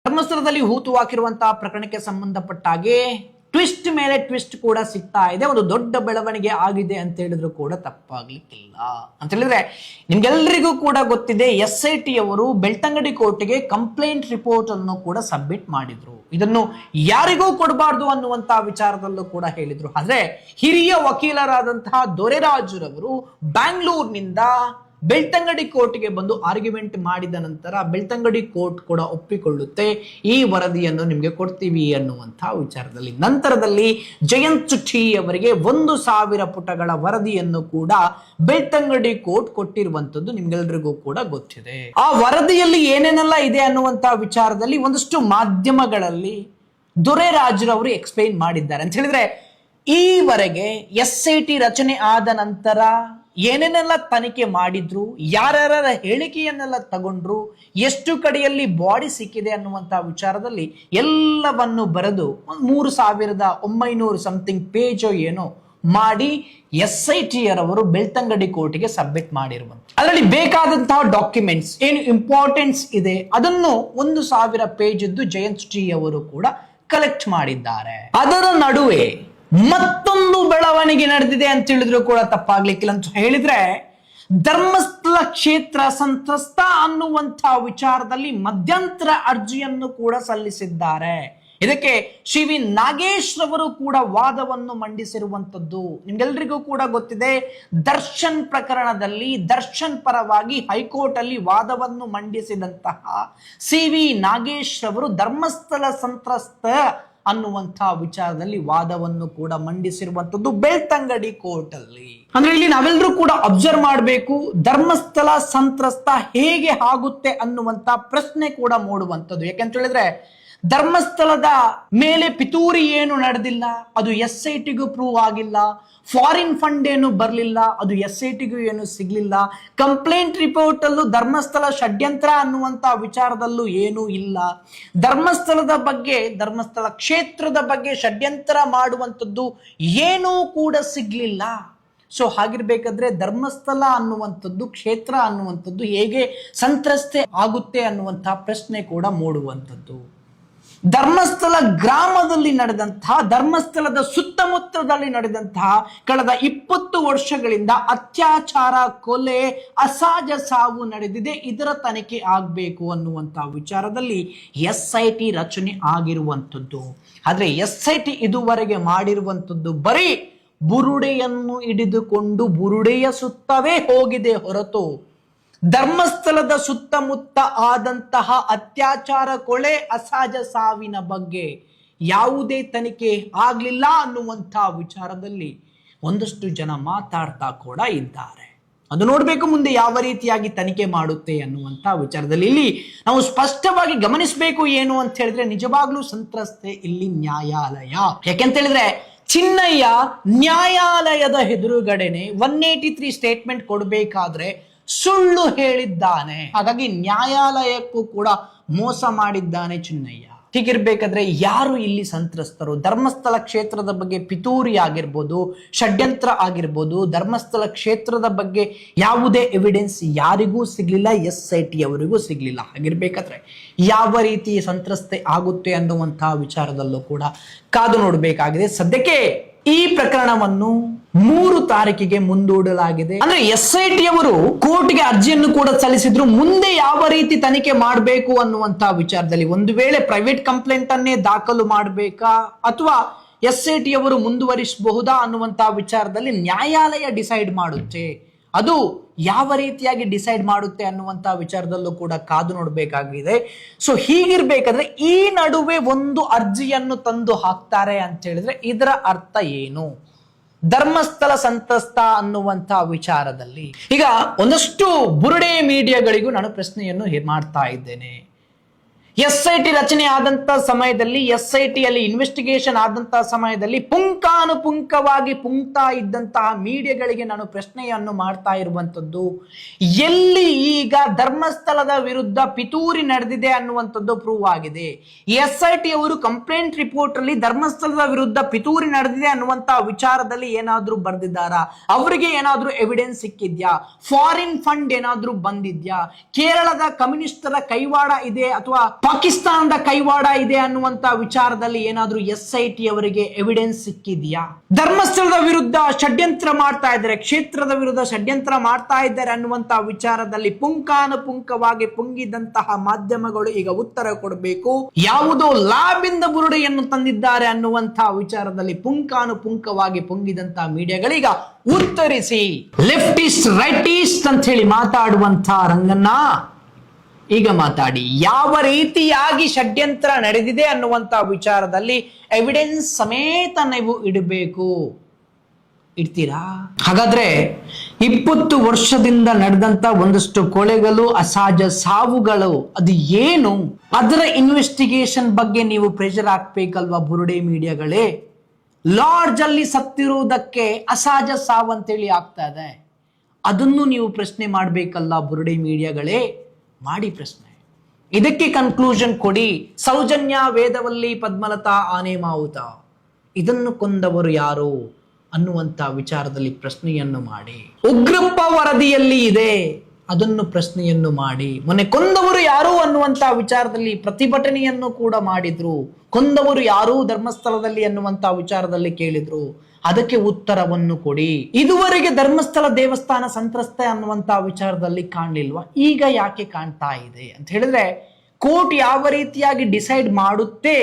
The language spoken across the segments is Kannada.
ಧರ್ಮಸ್ಥಳದಲ್ಲಿ ಹೂತು ಹಾಕಿರುವಂತಹ ಪ್ರಕರಣಕ್ಕೆ ಸಂಬಂಧಪಟ್ಟ ಹಾಗೆ ಟ್ವಿಸ್ಟ್ ಮೇಲೆ ಟ್ವಿಸ್ಟ್ ಕೂಡ ಸಿಗ್ತಾ ಇದೆ. ಒಂದು ದೊಡ್ಡ ಬೆಳವಣಿಗೆ ಆಗಿದೆ ಅಂತ ಹೇಳಿದ್ರು ಕೂಡ ತಪ್ಪಾಗ್ಲಿಕ್ಕಿಲ್ಲ. ಅಂತ ಹೇಳಿದ್ರೆ ನಿಮ್ಗೆಲ್ಲರಿಗೂ ಕೂಡ ಗೊತ್ತಿದೆ, SIT ಅವರು ಬೆಳ್ತಂಗಡಿ ಕೋರ್ಟ್ಗೆ ಕಂಪ್ಲೇಂಟ್ ರಿಪೋರ್ಟ್ ಅನ್ನು ಕೂಡ ಸಬ್ಮಿಟ್ ಮಾಡಿದ್ರು. ಇದನ್ನು ಯಾರಿಗೂ ಕೊಡಬಾರ್ದು ಅನ್ನುವಂತ ವಿಚಾರದಲ್ಲೂ ಕೂಡ ಹೇಳಿದ್ರು. ಆದ್ರೆ ಹಿರಿಯ ವಕೀಲರಾದಂತಹ ದೊರೆರಾಜುರವರು ಬ್ಯಾಂಗ್ಳೂರ್ನಿಂದ ಬೆಳ್ತಂಗಡಿ ಕೋರ್ಟ್ಗೆ ಬಂದು ಆರ್ಗ್ಯುಮೆಂಟ್ ಮಾಡಿದ ನಂತರ ಬೆಳ್ತಂಗಡಿ ಕೋರ್ಟ್ ಕೂಡ ಒಪ್ಪಿಕೊಳ್ಳುತ್ತೆ, ಈ ವರದಿಯನ್ನು ನಿಮಗೆ ಕೊಡ್ತೀವಿ ಅನ್ನುವಂತಹ ವಿಚಾರದಲ್ಲಿ. ನಂತರದಲ್ಲಿ ಜಯಂತ್ ಚುಚ್ಚಿ ಅವರಿಗೆ 1,000 ಪುಟಗಳ ವರದಿಯನ್ನು ಕೂಡ ಬೆಳ್ತಂಗಡಿ ಕೋರ್ಟ್ ಕೊಟ್ಟಿರುವಂತದ್ದು ನಿಮ್ಗೆಲ್ರಿಗೂ ಕೂಡ ಗೊತ್ತಿದೆ. ಆ ವರದಿಯಲ್ಲಿ ಏನೇನೆಲ್ಲ ಇದೆ ಅನ್ನುವಂತಹ ವಿಚಾರದಲ್ಲಿ ಒಂದಷ್ಟು ಮಾಧ್ಯಮಗಳಲ್ಲಿ ದೊರೆರಾಜುರವರು ಎಕ್ಸ್ಪ್ಲೈನ್ ಮಾಡಿದ್ದಾರೆ. ಅಂತ ಹೇಳಿದ್ರೆ ಈವರೆಗೆ SIT ರಚನೆ ಆದ ನಂತರ ಏನೇನೆಲ್ಲ ತನಿಖೆ ಮಾಡಿದ್ರು, ಯಾರ್ಯಾರ ಹೇಳಿಕೆಯನ್ನೆಲ್ಲ ತಗೊಂಡ್ರು, ಎಷ್ಟು ಕಡೆಯಲ್ಲಿ ಬಾಡಿ ಸಿಕ್ಕಿದೆ ಅನ್ನುವಂತ ವಿಚಾರದಲ್ಲಿ ಎಲ್ಲವನ್ನು ಬರೆದು 3,900 ಸಮಥಿಂಗ್ ಪೇಜ್ ಏನೋ ಮಾಡಿ SIT ರವರು ಬೆಳ್ತಂಗಡಿ ಕೋರ್ಟ್ಗೆ ಸಬ್ಮಿಟ್ ಮಾಡಿರುವಂತ. ಅದರಲ್ಲಿ ಬೇಕಾದಂತಹ ಡಾಕ್ಯುಮೆಂಟ್ಸ್ ಏನು ಇಂಪಾರ್ಟೆನ್ಸ್ ಇದೆ ಅದನ್ನು 1,000 ಪೇಜ್ ಇದ್ದು ಜಯಂತ್ ಚುಚ್ಚಿ ಅವರು ಕೂಡ ಕಲೆಕ್ಟ್ ಮಾಡಿದ್ದಾರೆ. ಅದರ ನಡುವೆ ಮತ್ತೊಂದು ಬೆಳವಣಿಗೆ ನಡೆದಿದೆ ಅಂತ ಹೇಳಿದ್ರು ಕೂಡ ತಪ್ಪಾಗ್ಲಿಕ್ಕಿಲ್ಲ. ಅಂತ ಹೇಳಿದ್ರೆ ಧರ್ಮಸ್ಥಳ ಕ್ಷೇತ್ರ ಸಂತ್ರಸ್ತ ಅನ್ನುವಂತಹ ವಿಚಾರದಲ್ಲಿ ಮಧ್ಯಂತರ ಅರ್ಜಿಯನ್ನು ಕೂಡ ಸಲ್ಲಿಸಿದ್ದಾರೆ. ಇದಕ್ಕೆ ಶ್ರೀ ವಿ ನಾಗೇಶ್ ರವರು ಕೂಡ ವಾದವನ್ನು ಮಂಡಿಸಿರುವಂತದ್ದು ನಿಮ್ಗೆಲ್ರಿಗೂ ಕೂಡ ಗೊತ್ತಿದೆ. ದರ್ಶನ್ ಪ್ರಕರಣದಲ್ಲಿ ದರ್ಶನ್ ಪರವಾಗಿ ಹೈಕೋರ್ಟ್ ಅಲ್ಲಿ ವಾದವನ್ನು ಮಂಡಿಸಿದಂತಹ CV ನಾಗೇಶ್ ರವರು ಧರ್ಮಸ್ಥಳ ಸಂತ್ರಸ್ತ ಅನ್ನುವಂತಹ ವಿಚಾರದಲ್ಲಿ ವಾದವನ್ನು ಕೂಡ ಮಂಡಿಸಿರುವಂತದ್ದು ಬೆಳ್ತಂಗಡಿ ಕೋರ್ಟ್ ಅಲ್ಲಿ. ಅಂದ್ರೆ ಇಲ್ಲಿ ನಾವೆಲ್ಲರೂ ಕೂಡ ಅಬ್ಸರ್ವ್ ಮಾಡಬೇಕು, ಧರ್ಮಸ್ಥಳ ಸಂತ್ರಸ್ತ ಹೇಗೆ ಆಗುತ್ತೆ ಅನ್ನುವಂತ ಪ್ರಶ್ನೆ ಕೂಡ ಮೂಡುವಂತದ್ದು. ಯಾಕಂತ ಹೇಳಿದ್ರೆ ಧರ್ಮಸ್ಥಳದ ಮೇಲೆ ಪಿತೂರಿ ಏನು ನಡೆದಿಲ್ಲ, ಅದು SITಗೂ ಪ್ರೂವ್ ಆಗಿಲ್ಲ. ಫಾರಿನ್ ಫಂಡ್ ಏನು ಬರಲಿಲ್ಲ, ಅದು SITಗೂ ಏನು ಸಿಗ್ಲಿಲ್ಲ. ಕಂಪ್ಲೇಂಟ್ ರಿಪೋರ್ಟ್ ಅಲ್ಲೂ ಧರ್ಮಸ್ಥಳ ಷಡ್ಯಂತ್ರ ಅನ್ನುವಂತ ವಿಚಾರದಲ್ಲೂ ಏನೂ ಇಲ್ಲ. ಧರ್ಮಸ್ಥಳದ ಬಗ್ಗೆ, ಧರ್ಮಸ್ಥಳ ಕ್ಷೇತ್ರದ ಬಗ್ಗೆ ಷಡ್ಯಂತ್ರ ಮಾಡುವಂಥದ್ದು ಏನೂ ಕೂಡ ಸಿಗ್ಲಿಲ್ಲ. ಸೊ ಹಾಗಿರ್ಬೇಕಾದ್ರೆ ಧರ್ಮಸ್ಥಳ ಅನ್ನುವಂಥದ್ದು, ಕ್ಷೇತ್ರ ಅನ್ನುವಂಥದ್ದು ಹೇಗೆ ಸಂತ್ರಸ್ತೆ ಆಗುತ್ತೆ ಅನ್ನುವಂತಹ ಪ್ರಶ್ನೆ ಕೂಡ ಮೂಡುವಂಥದ್ದು. ಧರ್ಮಸ್ಥಳ ಗ್ರಾಮದಲ್ಲಿ ನಡೆದಂತಹ, ಧರ್ಮಸ್ಥಳದ ಸುತ್ತಮುತ್ತದಲ್ಲಿ ನಡೆದಂತಹ ಕಳೆದ 20 ವರ್ಷಗಳಿಂದ ಅತ್ಯಾಚಾರ, ಕೊಲೆ, ಅಸಹಜ ಸಾವು ನಡೆದಿದೆ. ಇದರ ತನಿಖೆ ಆಗಬೇಕು ಅನ್ನುವಂತಹ ವಿಚಾರದಲ್ಲಿ SIT ರಚನೆ ಆಗಿರುವಂಥದ್ದು. ಆದ್ರೆ SIT ಇದುವರೆಗೆ ಮಾಡಿರುವಂಥದ್ದು ಬರೀ ಬುರುಡೆಯನ್ನು ಹಿಡಿದುಕೊಂಡು ಬುರುಡೆಯ ಸುತ್ತವೇ ಹೋಗಿದೆ ಹೊರತು ಧರ್ಮಸ್ಥಳದ ಸುತ್ತಮುತ್ತ ಆದಂತಹ ಅತ್ಯಾಚಾರ, ಕೊಲೆ, ಅಸಹಜ ಸಾವಿನ ಬಗ್ಗೆ ಯಾವುದೇ ತನಿಖೆ ಆಗ್ಲಿಲ್ಲ ಅನ್ನುವಂತಹ ವಿಚಾರದಲ್ಲಿ ಒಂದಷ್ಟು ಜನ ಮಾತಾಡ್ತಾ ಕೂಡ ಇದ್ದಾರೆ. ಅದು ನೋಡ್ಬೇಕು ಮುಂದೆ ಯಾವ ರೀತಿಯಾಗಿ ತನಿಖೆ ಮಾಡುತ್ತೆ ಅನ್ನುವಂತ ವಿಚಾರದಲ್ಲಿ. ಇಲ್ಲಿ ನಾವು ಸ್ಪಷ್ಟವಾಗಿ ಗಮನಿಸಬೇಕು ಏನು ಅಂತ ಹೇಳಿದ್ರೆ, ನಿಜವಾಗ್ಲೂ ಸಂತ್ರಸ್ತೆ ಇಲ್ಲಿ ನ್ಯಾಯಾಲಯ. ಯಾಕೆಂತ ಹೇಳಿದ್ರೆ ಚಿನ್ನಯ್ಯ ನ್ಯಾಯಾಲಯದ ಎದುರುಗಡೆನೆ 183 ಸ್ಟೇಟ್ಮೆಂಟ್ ಕೊಡಬೇಕಾದ್ರೆ ಸುಳ್ಳು ಹೇಳಿದ್ದಾನೆ. ಹಾಗಾಗಿ ನ್ಯಾಯಾಲಯಕ್ಕೂ ಕೂಡ ಮೋಸ ಮಾಡಿದ್ದಾನೆ ಚಿನ್ನಯ್ಯ. ಹೀಗಿರ್ಬೇಕಾದ್ರೆ ಯಾರು ಇಲ್ಲಿ ಸಂತ್ರಸ್ತರು? ಧರ್ಮಸ್ಥಳ ಕ್ಷೇತ್ರದ ಬಗ್ಗೆ ಪಿತೂರಿ ಆಗಿರ್ಬೋದು, ಷಡ್ಯಂತ್ರ ಆಗಿರ್ಬೋದು, ಧರ್ಮಸ್ಥಳ ಕ್ಷೇತ್ರದ ಬಗ್ಗೆ ಯಾವುದೇ ಎವಿಡೆನ್ಸ್ ಯಾರಿಗೂ ಸಿಗ್ಲಿಲ್ಲ, SIT ಅವರಿಗೂ ಸಿಗ್ಲಿಲ್ಲ. ಹಾಗಿರ್ಬೇಕಾದ್ರೆ ಯಾವ ರೀತಿ ಸಂತ್ರಸ್ತೆ ಆಗುತ್ತೆ ಅನ್ನುವಂತಹ ವಿಚಾರದಲ್ಲೂ ಕೂಡ ಕಾದು ನೋಡಬೇಕಾಗಿದೆ. ಸದ್ಯಕ್ಕೆ ಈ ಪ್ರಕರಣವನ್ನು 3 ತಾರೀಕಿಗೆ ಮುಂದೂಡಲಾಗಿದೆ. ಅಂದ್ರೆ SIT ಅವರು ಕೋರ್ಟ್ಗೆ ಅರ್ಜಿಯನ್ನು ಕೂಡ ಸಲ್ಲಿಸಿದ್ರು. ಮುಂದೆ ಯಾವ ರೀತಿ ತನಿಖೆ ಮಾಡಬೇಕು ಅನ್ನುವಂತ ವಿಚಾರದಲ್ಲಿ ಒಂದು ವೇಳೆ ಪ್ರೈವೇಟ್ ಕಂಪ್ಲೇಂಟ್ ಅನ್ನೇ ದಾಖಲು ಮಾಡಬೇಕಾ ಅಥವಾ SIT ಅವರು ಮುಂದುವರಿಸಬಹುದಾ ಅನ್ನುವಂತ ವಿಚಾರದಲ್ಲಿ ನ್ಯಾಯಾಲಯ ಡಿಸೈಡ್ ಮಾಡುತ್ತೆ. ಅದು ಯಾವ ರೀತಿಯಾಗಿ ಡಿಸೈಡ್ ಮಾಡುತ್ತೆ ಅನ್ನುವಂತ ವಿಚಾರದಲ್ಲೂ ಕೂಡ ಕಾದು ನೋಡಬೇಕಾಗಿದೆ. ಸೊ ಹೀಗಿರ್ಬೇಕಾದ್ರೆ ಈ ನಡುವೆ ಒಂದು ಅರ್ಜಿಯನ್ನು ತಂದು ಹಾಕ್ತಾರೆ ಅಂತ ಹೇಳಿದ್ರೆ ಇದರ ಅರ್ಥ ಏನು? ಧರ್ಮಸ್ಥಳ ಸಂತ್ರಸ್ತ ಅನ್ನುವಂತ ವಿಚಾರದಲ್ಲಿ ಈಗ ಒಂದಷ್ಟು ಬುರುಡೆ ಮೀಡಿಯಾಗಳಿಗೂ ನಾನು ಪ್ರಶ್ನೆಯನ್ನು ಮಾಡ್ತಾ ಇದ್ದೇನೆ. SIT ರಚನೆ ಆದಂತ ಸಮಯದಲ್ಲಿ, SIT ಅಲ್ಲಿ ಇನ್ವೆಸ್ಟಿಗೇಷನ್ ಆದಂತಹ ಸಮಯದಲ್ಲಿ ಪುಂಖಾನುಪುಂಖವಾಗಿ ಪುಂಕ್ತಾ ಇದ್ದಂತಹ ಮೀಡಿಯಾಗಳಿಗೆ ನಾನು ಪ್ರಶ್ನೆಯನ್ನು ಮಾಡ್ತಾ ಇರುವಂತದ್ದು, ಎಲ್ಲಿ ಈಗ ಧರ್ಮಸ್ಥಳದ ವಿರುದ್ಧ ಪಿತೂರಿ ನಡೆದಿದೆ ಅನ್ನುವಂಥದ್ದು ಪ್ರೂವ್ ಆಗಿದೆ. SIT ಅವರು ಕಂಪ್ಲೇಂಟ್ ರಿಪೋರ್ಟ್ ಅಲ್ಲಿ ಧರ್ಮಸ್ಥಳದ ವಿರುದ್ಧ ಪಿತೂರಿ ನಡೆದಿದೆ ಅನ್ನುವಂತಹ ವಿಚಾರದಲ್ಲಿ ಏನಾದ್ರೂ ಬರ್ದಿದ್ದಾರಾ? ಅವರಿಗೆ ಏನಾದ್ರೂ ಎವಿಡೆನ್ಸ್ ಸಿಕ್ಕಿದ್ಯಾ? ಫಾರಿನ್ ಫಂಡ್ ಏನಾದ್ರೂ ಬಂದಿದ್ಯಾ? ಕೇರಳದ ಕಮ್ಯುನಿಸ್ಟರ ಕೈವಾಡ ಇದೆ ಅಥವಾ ಪಾಕಿಸ್ತಾನದ ಕೈವಾಡ ಇದೆ ಅನ್ನುವಂತ ವಿಚಾರದಲ್ಲಿ ಏನಾದ್ರೂ SIT ಅವರಿಗೆ ಎವಿಡೆನ್ಸ್ ಸಿಕ್ಕಿದೆಯಾ? ಧರ್ಮಸ್ಥಳದ ವಿರುದ್ಧ ಷಡ್ಯಂತ್ರ ಮಾಡ್ತಾ ಇದ್ದಾರೆ, ಕ್ಷೇತ್ರದ ವಿರುದ್ಧ ಷಡ್ಯಂತ್ರ ಮಾಡ್ತಾ ಇದ್ದಾರೆ ಅನ್ನುವಂತ ವಿಚಾರದಲ್ಲಿ ಪುಂಖಾನುಪುಂಖವಾಗಿ ಪುಂಗಿದಂತಹ ಮಾಧ್ಯಮಗಳು ಈಗ ಉತ್ತರ ಕೊಡಬೇಕು. ಯಾವುದೋ ಲ್ಯಾಬ್ ಇಂದ ಬುರುಡೆಯನ್ನು ತಂದಿದ್ದಾರೆ ಅನ್ನುವಂತ ವಿಚಾರದಲ್ಲಿ ಪುಂಖಾನುಪುಂಖವಾಗಿ ಪುಂಗಿದಂತಹ ಮೀಡಿಯಾಗಳೀಗ ಉತ್ತರಿಸಿ ಲೆಫ್ಟಿಸ್ಟ್ ರೈಟಿಸ್ಟ್ ಅಂತ ಹೇಳಿ ಮಾತಾಡುವಂತ ರಂಗನ್ನ ಈಗ ಮಾತಾಡಿ. ಯಾವ ರೀತಿಯಾಗಿ ಷಡ್ಯಂತ್ರ ನಡೆದಿದೆ ಅನ್ನುವಂತ ವಿಚಾರದಲ್ಲಿ ಎವಿಡೆನ್ಸ್ ಸಮೇತ ನೀವು ಇಡಬೇಕು. ಇಡ್ತೀರಾ? ಹಾಗಾದ್ರೆ 20 ವರ್ಷದಿಂದ ನಡೆದಂತ ಒಂದಷ್ಟು ಕೊಲೆಗಳು, ಅಸಹಜ ಸಾವುಗಳು, ಅದು ಏನು, ಅದರ ಇನ್ವೆಸ್ಟಿಗೇಷನ್ ಬಗ್ಗೆ ನೀವು ಪ್ರೆಷರ್ ಹಾಕ್ಬೇಕಲ್ವಾ ಬುರುಡೆ ಮೀಡಿಯಾಗಳೇ? ಲಾಡ್ಜ್ ಅಲ್ಲಿ ಸತ್ತಿರುವುದಕ್ಕೆ ಅಸಹಜ ಸಾವು ಅಂತೇಳಿ ಆಗ್ತಾ ಇದೆ, ಅದನ್ನು ನೀವು ಪ್ರಶ್ನೆ ಮಾಡಬೇಕಲ್ಲ ಬುರುಡೆ ಮೀಡಿಯಾಗಳೇ? ಮಾಡಿ ಪ್ರಶ್ನೆ, ಇದಕ್ಕೆ ಕನ್ಕ್ಲೂಷನ್ ಕೊಡಿ. ಸೌಜನ್ಯ, ವೇದವಲ್ಲಿ, ಪದ್ಮಲತಾ, ಆನೆ ಮಾವುತ, ಇದನ್ನು ಕೊಂದವರು ಯಾರು ಅನ್ನುವಂತ ವಿಚಾರದಲ್ಲಿ ಪ್ರಶ್ನೆಯನ್ನು ಮಾಡಿ. ಉಗ್ರಪ್ಪ ವರದಿಯಲ್ಲಿ ಇದೆ, ಅದನ್ನು ಪ್ರಶ್ನೆಯನ್ನು ಮಾಡಿ. ಮೊನ್ನೆ ಕೊಂದವರು ಯಾರು ಅನ್ನುವಂತ ವಿಚಾರದಲ್ಲಿ ಪ್ರತಿಭಟನೆಯನ್ನು ಕೂಡ ಮಾಡಿದ್ರು. ಕೊಂದವರು ಯಾರು ಧರ್ಮಸ್ಥಳದಲ್ಲಿ ಅನ್ನುವಂತ ವಿಚಾರದಲ್ಲಿ ಕೇಳಿದ್ರು, ಅದಕ್ಕೆ ಉತ್ತರವನ್ನು ಕೊಡಿ. ಇದುವರೆಗೆ ಧರ್ಮಸ್ಥಳ ದೇವಸ್ಥಾನ ಸಂತ್ರಸ್ತ ಅನ್ನುವಂತ ವಿಚಾರದಲ್ಲಿ ಕಾಣಲಿಲ್ವಾ? ಈಗ ಯಾಕೆ ಕಾಣ್ತಾ ಇದೆ ಅಂತ ಹೇಳಿದ್ರೆ, ಕೋರ್ಟ್ ಯಾವ ರೀತಿಯಾಗಿ ಡಿಸೈಡ್ ಮಾಡುತ್ತೆ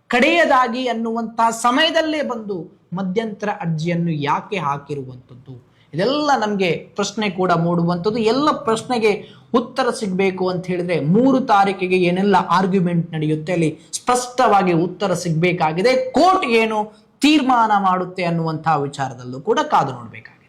ಕಡೆಯದಾಗಿ ಅನ್ನುವಂತ ಸಮಯದಲ್ಲೇ ಬಂದು ಮಧ್ಯಂತರ ಅರ್ಜಿಯನ್ನು ಯಾಕೆ ಹಾಕಿರುವಂಥದ್ದು, ಇದೆಲ್ಲ ನಮಗೆ ಪ್ರಶ್ನೆ ಕೂಡ ಮೂಡುವಂಥದ್ದು. ಎಲ್ಲ ಪ್ರಶ್ನೆಗೆ ಉತ್ತರ ಸಿಗಬೇಕು ಅಂತ ಹೇಳಿದ್ರೆ 3 ತಾರೀಕಿಗೆ ಏನೆಲ್ಲ ಆರ್ಗ್ಯುಮೆಂಟ್ ನಡೆಯುತ್ತೆ ಅಲ್ಲಿ ಸ್ಪಷ್ಟವಾಗಿ ಉತ್ತರ ಸಿಗಬೇಕಾಗಿದೆ. ಕೋರ್ಟ್ ಏನು ತೀರ್ಮಾನ ಮಾಡುತ್ತೆ ಅನ್ನುವಂತಹ ವಿಚಾರದಲ್ಲೂ ಕೂಡ ಕಾದು ನೋಡ್ಬೇಕಾಗಿದೆ.